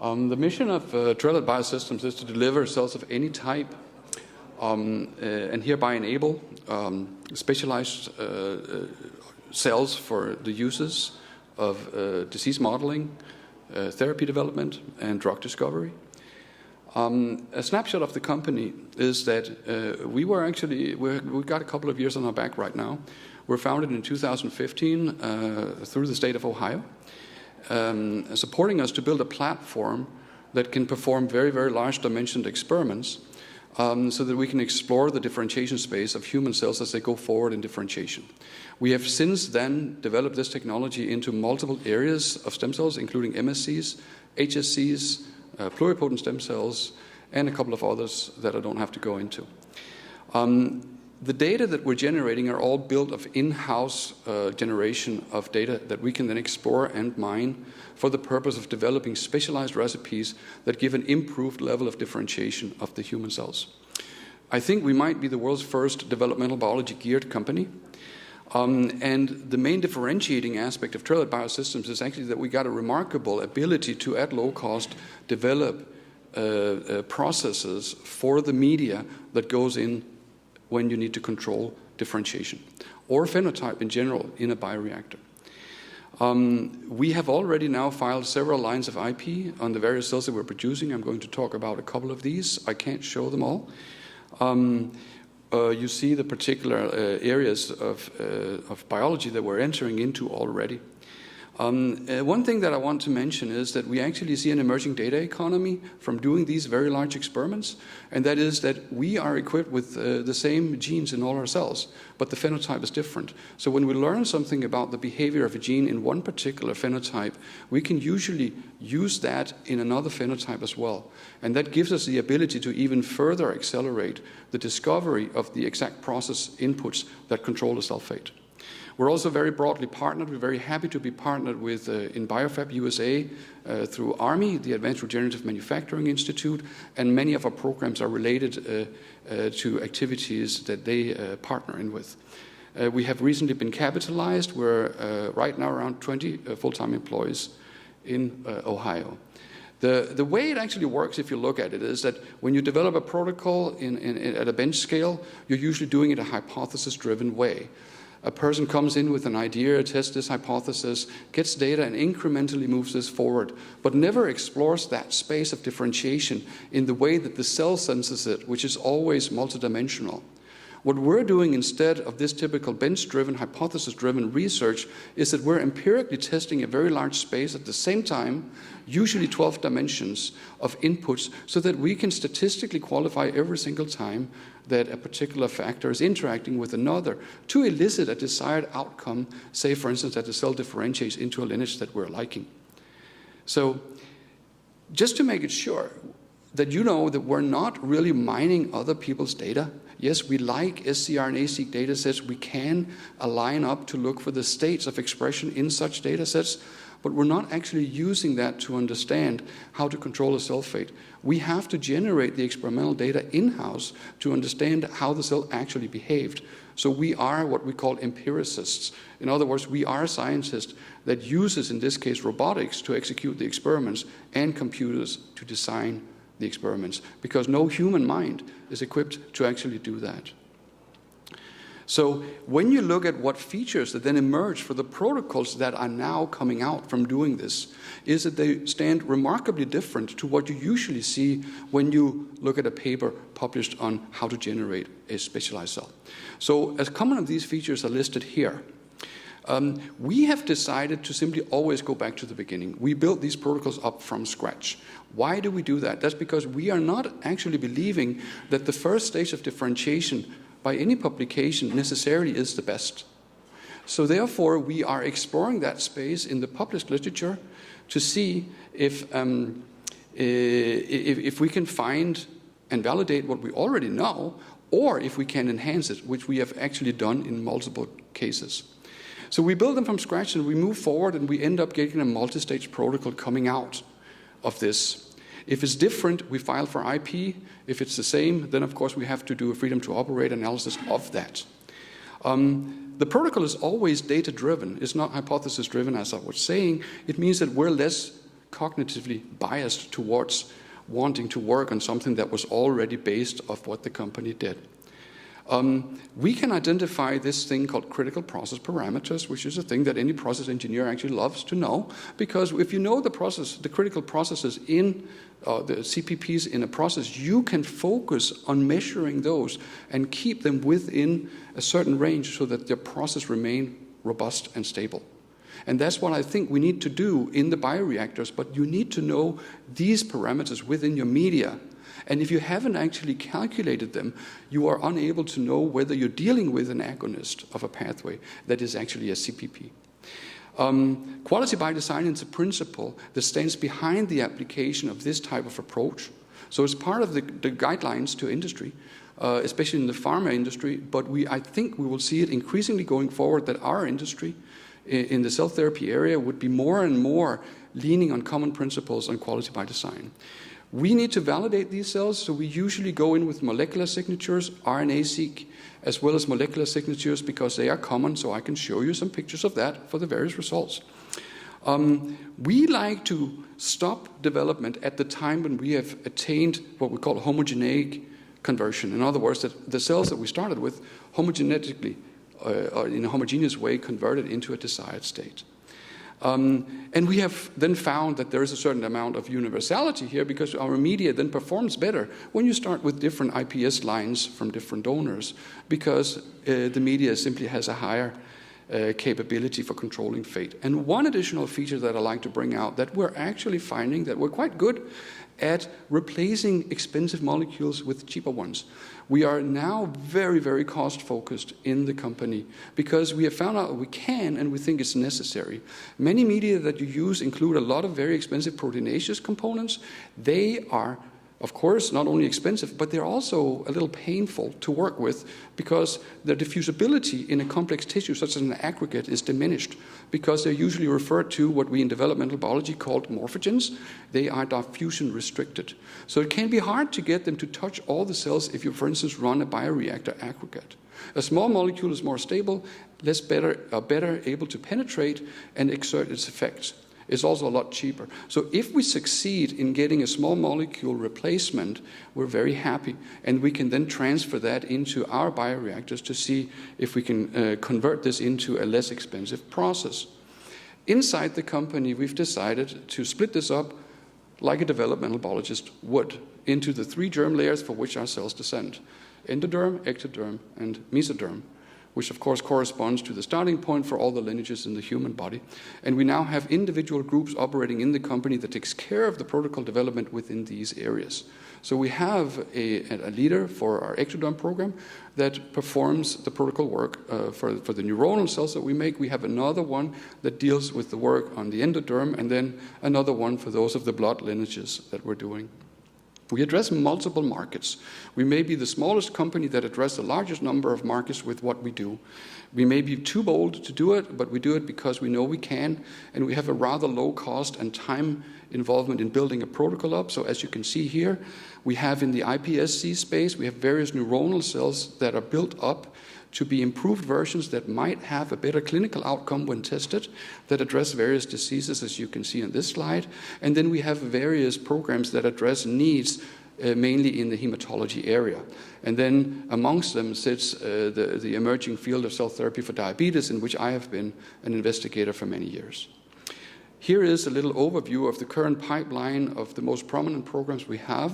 The mission of Trailhead Biosystems is to deliver cells of any type and hereby enable specialized cells for the uses of disease modeling, therapy development, and drug discovery. A snapshot of the company is that we got a couple of years on our back right now. We're founded in 2015 through the state of Ohio, supporting us to build a platform that can perform very, very large dimensioned experiments so that we can explore the differentiation space of human cells as they go forward in differentiation. We have since then developed this technology into multiple areas of stem cells, including MSCs, HSCs, pluripotent stem cells, and a couple of others that I don't have to go into. The data that we're generating are all built of in-house generation of data that we can then explore and mine for the purpose of developing specialized recipes that give an improved level of differentiation of the human cells. I think we might be the world's first developmental biology geared company. And the main differentiating aspect of Trailhead Biosystems is actually that we got a remarkable ability to, at low cost, develop processes for the media that goes in when you need to control differentiation or phenotype in general in a bioreactor. We have already now filed several lines of IP on the various cells that we're producing. I'm going to talk about a couple of these. I can't show them all. You see the particular areas of biology that we're entering into already. One thing that I want to mention is that we actually see an emerging data economy from doing these very large experiments, and that is that we are equipped with the same genes in all our cells, but the phenotype is different. So when we learn something about the behavior of a gene in one particular phenotype, we can usually use that in another phenotype as well. And that gives us the ability to even further accelerate the discovery of the exact process inputs that control the cell fate. We're also very broadly partnered. We're very happy to be partnered with in BioFab USA through ARMI, the Advanced Regenerative Manufacturing Institute, and many of our programs are related to activities that they partner in with. We have recently been capitalized. We're right now around 20 full-time employees in Ohio. The way it actually works, if you look at it, is that when you develop a protocol at a bench scale, you're usually doing it a hypothesis-driven way. A person comes in with an idea, tests this hypothesis, gets data, and incrementally moves this forward, but never explores that space of differentiation in the way that the cell senses it, which is always multidimensional. What we're doing instead of this typical bench-driven, hypothesis-driven research is that we're empirically testing a very large space at the same time, usually 12 dimensions of inputs, so that we can statistically qualify every single time that a particular factor is interacting with another to elicit a desired outcome, say, for instance, that the cell differentiates into a lineage that we're liking. So just to make it sure that you know that we're not really mining other people's data. Yes, we like scRNA-seq data sets. We can align up to look for the states of expression in such data sets, but we're not actually using that to understand how to control a cell fate. We have to generate the experimental data in-house to understand how the cell actually behaved. So we are what we call empiricists. In other words, we are scientists that uses, in this case, robotics to execute the experiments and computers to design the experiments, because no human mind is equipped to actually do that. So when you look at what features that then emerge for the protocols that are now coming out from doing this, is that they stand remarkably different to what you usually see when you look at a paper published on how to generate a specialized cell. So as common of these features are listed here. We have decided to simply always go back to the beginning. We built these protocols up from scratch. Why do we do that? That's because we are not actually believing that the first stage of differentiation by any publication necessarily is the best. So therefore, we are exploring that space in the published literature to see if we can find and validate what we already know, or if we can enhance it, which we have actually done in multiple cases. So we build them from scratch and we move forward and we end up getting a multi-stage protocol coming out of this. If it's different, we file for IP. If it's the same, then of course we have to do a freedom to operate analysis of that. The protocol is always data-driven. It's not hypothesis-driven, as I was saying. It means that we're less cognitively biased towards wanting to work on something that was already based off what the company did. We can identify this thing called critical process parameters, which is a thing that any process engineer actually loves to know, because if you know the critical processes in the CPPs in a process, you can focus on measuring those and keep them within a certain range so that the process remain robust and stable. And that's what I think we need to do in the bioreactors, but you need to know these parameters within your media. And if you haven't actually calculated them, you are unable to know whether you're dealing with an agonist of a pathway that is actually a CPP. Quality by design is a principle that stands behind the application of this type of approach. So it's part of the guidelines to industry, especially in the pharma industry, but I think we will see it increasingly going forward that our industry in the cell therapy area would be more and more leaning on common principles on quality by design. We need to validate these cells, so we usually go in with molecular signatures, RNA-seq, as well as molecular signatures because they are common, so I can show you some pictures of that for the various results. We like to stop development at the time when we have attained what we call homogeneic conversion. In other words, that the cells that we started with homogenetically, or in a homogeneous way, converted into a desired state. And we have then found that there is a certain amount of universality here because our media then performs better when you start with different IPS lines from different donors because the media simply has a higher capability for controlling fate. And one additional feature that I like to bring out that we're actually finding that we're quite good at replacing expensive molecules with cheaper ones. We are now very, very cost-focused in the company because we have found out we can and we think it's necessary. Many media that you use include a lot of very expensive proteinaceous components. They are, of course, not only expensive, but they're also a little painful to work with because their diffusibility in a complex tissue, such as an aggregate, is diminished because they're usually referred to what we in developmental biology call morphogens. They are diffusion restricted. So it can be hard to get them to touch all the cells if you, for instance, run a bioreactor aggregate. A small molecule is more stable, better able to penetrate and exert its effects. It's also a lot cheaper. So if we succeed in getting a small molecule replacement, we're very happy. And we can then transfer that into our bioreactors to see if we can convert this into a less expensive process. Inside the company, we've decided to split this up like a developmental biologist would into the 3 germ layers for which our cells descend: endoderm, ectoderm, and mesoderm, which of course corresponds to the starting point for all the lineages in the human body. And we now have individual groups operating in the company that takes care of the protocol development within these areas. So we have a leader for our ectoderm program that performs the protocol work for the neuronal cells that we make. We have another one that deals with the work on the endoderm, and then another one for those of the blood lineages that we're doing. We address multiple markets. We may be the smallest company that addresses the largest number of markets with what we do. We may be too bold to do it, but we do it because we know we can, and we have a rather low cost and time involvement in building a protocol up. So as you can see here, we have in the iPSC space, we have various neuronal cells that are built up to be improved versions that might have a better clinical outcome when tested, that address various diseases, as you can see on this slide. And then we have various programs that address needs mainly in the hematology area. And then amongst them sits the emerging field of cell therapy for diabetes, in which I have been an investigator for many years. Here is a little overview of the current pipeline of the most prominent programs we have,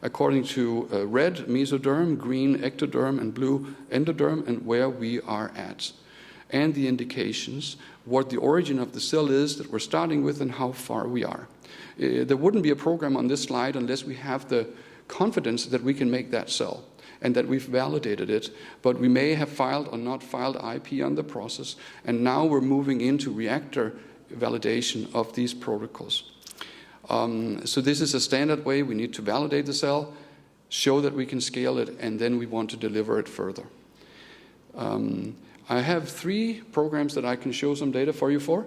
according to red, mesoderm, green, ectoderm, and blue, endoderm, and where we are at. And the indications, what the origin of the cell is that we're starting with and how far we are. There wouldn't be a program on this slide unless we have the confidence that we can make that cell and that we've validated it, but we may have filed or not filed IP on the process, and now we're moving into reactor validation of these protocols. So this is a standard way. We need to validate the cell, show that we can scale it, and then we want to deliver it further. I have 3 programs that I can show some data for you for.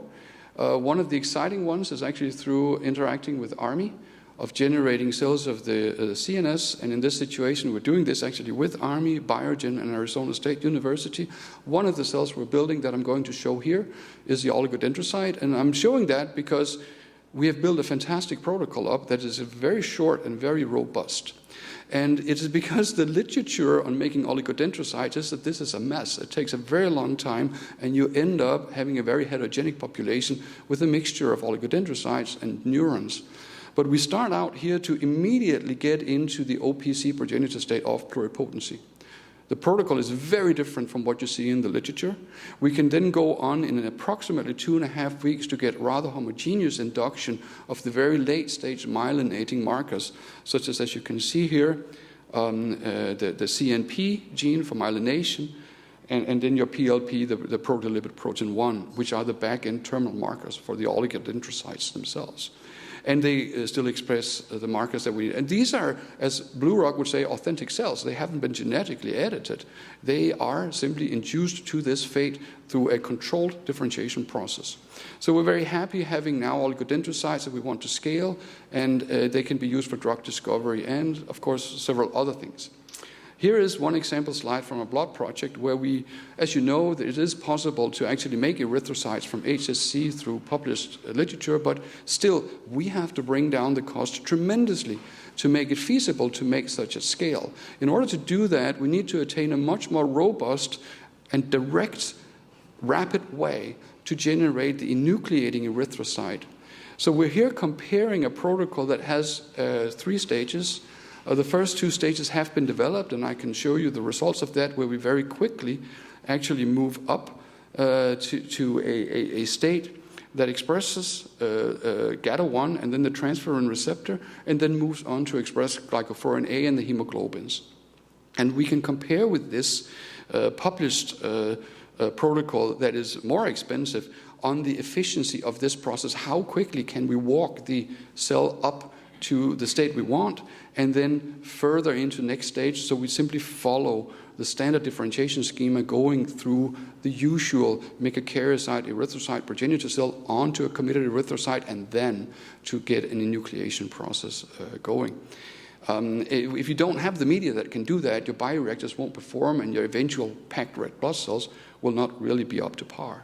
One of the exciting ones is actually through interacting with ARMY, of generating cells of the CNS, and in this situation we're doing this actually with ARMY, Biogen, and Arizona State University. One of the cells we're building that I'm going to show here is the oligodendrocyte, and I'm showing that because we have built a fantastic protocol up that is very short and very robust. And it is because the literature on making oligodendrocytes is that this is a mess. It takes a very long time, and you end up having a very heterogenic population with a mixture of oligodendrocytes and neurons. But we start out here to immediately get into the OPC progenitor state of pluripotency. The protocol is very different from what you see in the literature. We can then go on in approximately 2.5 weeks to get rather homogeneous induction of the very late stage myelinating markers, such as you can see here, the CNP gene for myelination, and then your PLP, the proteolipid protein 1, which are the back-end terminal markers for the oligodendrocytes themselves. And they still express the markers that we... And these are, as Blue Rock would say, authentic cells. They haven't been genetically edited. They are simply induced to this fate through a controlled differentiation process. So we're very happy having now oligodendrocytes that we want to scale, and they can be used for drug discovery and, of course, several other things. Here is one example slide from a blood project where we, as you know, it is possible to actually make erythrocytes from HSC through published literature, but still we have to bring down the cost tremendously to make it feasible to make such a scale. In order to do that, we need to attain a much more robust and direct, rapid way to generate the enucleating erythrocyte. So we're here comparing a protocol that has 3 stages. The first 2 stages have been developed, and I can show you the results of that, where we very quickly actually move up to a state that expresses GATA1 and then the transferrin receptor, and then moves on to express glycophorin A and the hemoglobins. And we can compare with this published protocol that is more expensive on the efficiency of this process. How quickly can we walk the cell up to the state we want, and then further into next stage, so we simply follow the standard differentiation schema going through the usual megakaryocyte erythrocyte progenitor cell onto a committed erythrocyte, and then to get an enucleation process going. If you don't have the media that can do that, your bioreactors won't perform, and your eventual packed red blood cells will not really be up to par.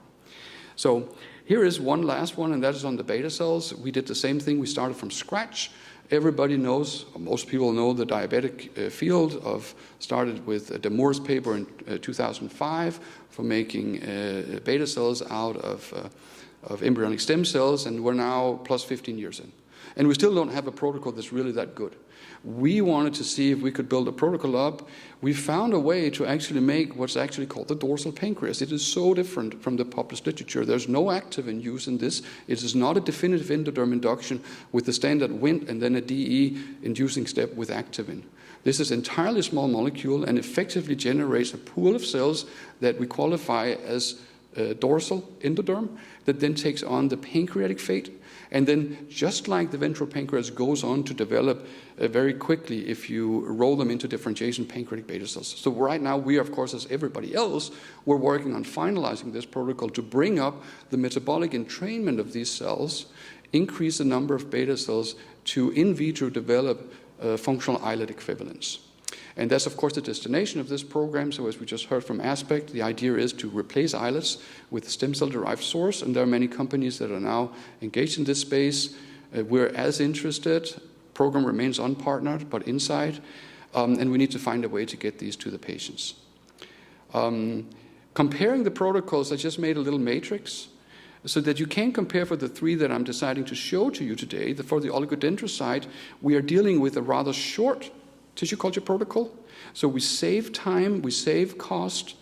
So here is one last one, and that is on the beta cells. We did the same thing. We started from scratch. Everybody knows, most people know, the diabetic field started with de Moor's paper in 2005 for making beta cells out of embryonic stem cells, and we're now plus 15 years in. And we still don't have a protocol that's really that good. We wanted to see if we could build a protocol up. We found a way to actually make what's actually called the dorsal pancreas. It is so different from the published literature. There's no activin use in this. It is not a definitive endoderm induction with the standard Wnt and then a DE inducing step with activin. This is entirely small molecule and effectively generates a pool of cells that we qualify as dorsal endoderm that then takes on the pancreatic fate. And then, just like the ventral pancreas goes on to develop very quickly if you roll them into differentiation pancreatic beta cells. So right now, we, of course, as everybody else, we're working on finalizing this protocol to bring up the metabolic entrainment of these cells, increase the number of beta cells to in vitro develop functional islet equivalents. And that's, of course, the destination of this program. So as we just heard from Aspect, the idea is to replace islets with a stem cell-derived source, and there are many companies that are now engaged in this space. We're as interested. Program remains unpartnered, but inside, and we need to find a way to get these to the patients. Comparing the protocols, I just made a little matrix so that you can compare for the 3 that I'm deciding to show to you today. For the oligodendrocyte, we are dealing with a rather short tissue culture protocol. So we save time, we save cost,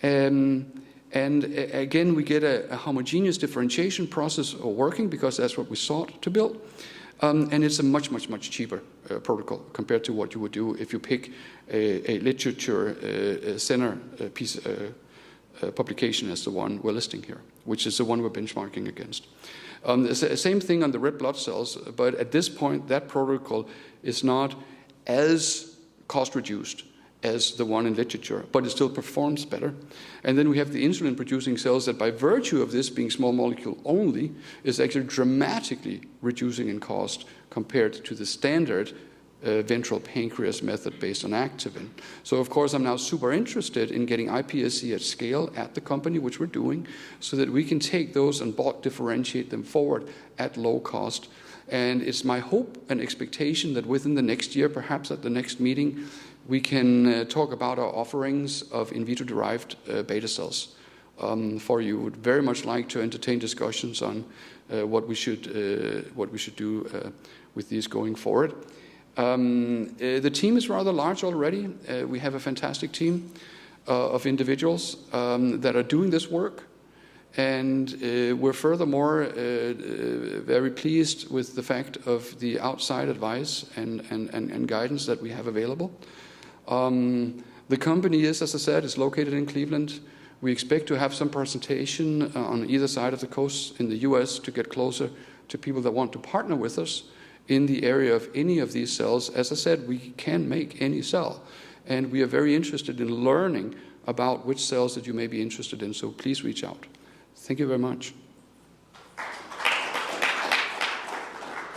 and again, we get a homogeneous differentiation process working because that's what we sought to build. And it's a much, much, much cheaper protocol compared to what you would do if you pick a literature center piece publication as the one we're listing here, which is the one we're benchmarking against. Same thing on the red blood cells, but at this point, that protocol is not as cost-reduced as the one in literature, but it still performs better. And then we have the insulin-producing cells that, by virtue of this being small molecule only, is actually dramatically reducing in cost compared to the standard ventral pancreas method based on activin. So of course I'm now super interested in getting iPSC at scale at the company, which we're doing, so that we can take those and bulk differentiate them forward at low cost. And it's my hope and expectation that within the next year, perhaps at the next meeting, we can talk about our offerings of in vitro derived beta cells for you. Would very much like to entertain discussions on what we should do with these going forward. The team is rather large already. We have a fantastic team of individuals that are doing this work. And we're furthermore very pleased with the fact of the outside advice and guidance that we have available. The company is, as I said, is located in Cleveland. We expect to have some presentation on either side of the coast in the US to get closer to people that want to partner with us in the area of any of these cells. As I said, we can make any cell, and we are very interested in learning about which cells that you may be interested in, so please reach out. Thank you very much.